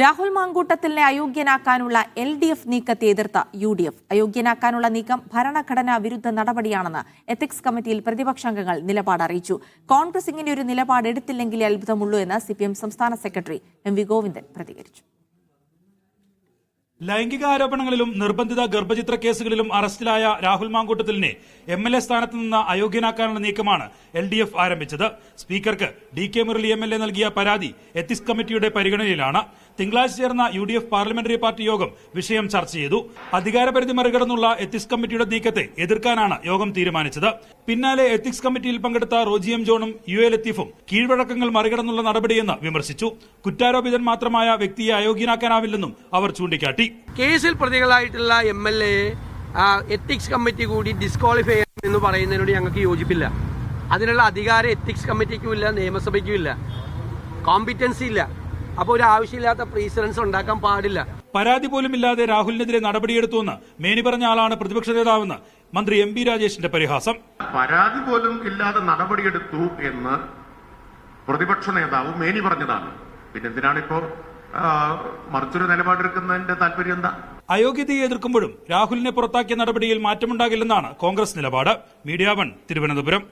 Rahul മാങ്കൂട്ടത്തിലിനെ അയോഗ്യനാക്കാനുള്ള LDF നീക്കത്തെ എതിർത്ത UDF. അയോഗ്യനാക്കാനുള്ള നീക്കം ഭരണഘടനാ വിരുദ്ധ നടപടിയാണെന്ന് എത്തിക്സ് കമ്മിറ്റിയിൽ പ്രതിപക്ഷാംഗങ്ങൾ നിലപാട് അറിയിച്ചു. കോൺഗ്രസ് ഇങ്ങനെയൊരു നിലപാട് എടുത്തില്ലെങ്കിലേ അത്ഭുതമുള്ളൂ എന്ന് CPM സംസ്ഥാന സെക്രട്ടറി MV ഗോവിന്ദൻ പ്രതികരിച്ചു. ലൈംഗിക ആരോപണങ്ങളിലും നിർബന്ധിത ഗർഭചിത്ര കേസുകളിലും അറസ്റ്റിലായ രാഹുൽ മാങ്കൂട്ടത്തിലിനെ MLA സ്ഥാനത്ത് നിന്ന് അയോഗ്യനാക്കാനുള്ള നീക്കമാണ് LDF ആരംഭിച്ചത്. സ്പീക്കർക്ക് DK മുരളി MLA നൽകിയ പരാതി എത്തിക്സ് കമ്മിറ്റിയുടെ പരിഗണനയിലാണ്. തിങ്കളാഴ്ച ചേർന്ന UDF പാർലമെന്ററി പാർട്ടി യോഗം വിഷയം ചർച്ച ചെയ്തു. അധികാരപരിധി മറികടന്നുള്ള എത്തിക്സ് കമ്മിറ്റിയുടെ നീക്കത്തെ എതിർക്കാനാണ് യോഗം തീരുമാനിച്ചത്. പിന്നാലെ എത്തിക്സ് കമ്മിറ്റിയിൽ പങ്കെടുത്ത റോജി M ജോണും UA ലത്തീഫും കീഴ്വഴക്കങ്ങൾ മറികടന്നുള്ള നടപടിയെന്ന് വിമർശിച്ചു. കുറ്റാരോപിതൻ മാത്രമായ വ്യക്തിയെ അയോഗ്യനാക്കാനാവില്ലെന്നും അവർ ചൂണ്ടിക്കാട്ടി. കേസിൽ പ്രതികളായിട്ടുള്ള MLA എത്തിക്സ് കമ്മിറ്റി കൂടി ഡിസ്ക്വാളിഫൈ ചെയ്യണമെന്ന് പറയുന്നതിനോട് ഞങ്ങൾക്ക് യോജിപ്പില്ല. അതിനുള്ള അധികാരം എത്തിക്സ് കമ്മിറ്റിക്കും ഇല്ല, നിയമസഭയ്ക്കും ഇല്ല, കോമ്പിറ്റൻസി ഇല്ല. അപ്പോൾ ഒരു ആവശ്യമില്ലാത്ത പ്രീസിഡൻസ് ഉണ്ടാക്കാൻ പാടില്ല. പരാതി പോലുമില്ലാതെ രാഹുലിനെതിരെ നടപടിയെടുത്തുവെന്ന് മേനി പറഞ്ഞ ആളാണ് പ്രതിപക്ഷ നേതാവെന്ന് മന്ത്രി MB രാജേഷിന്റെ പരിഹാസം. പരാതി പോലും ഇല്ലാതെ നടപടിയെടുത്തു എന്ന് പ്രതിപക്ഷ നേതാവ് മേനി പറഞ്ഞതാണ്. പിന്നെ എന്തിനാണിപ്പോ മറിച്ചൊരു നിലപാടെടുക്കുന്നതിന്റെ താല്പര്യം എന്താ? അയോഗ്യതയെ എതിർക്കുമ്പോഴും രാഹുലിനെ പുറത്താക്കിയ നടപടിയിൽ മാറ്റമുണ്ടാകില്ലെന്നാണ് കോൺഗ്രസ് നിലപാട്. മീഡിയ 1 തിരുവനന്തപുരം.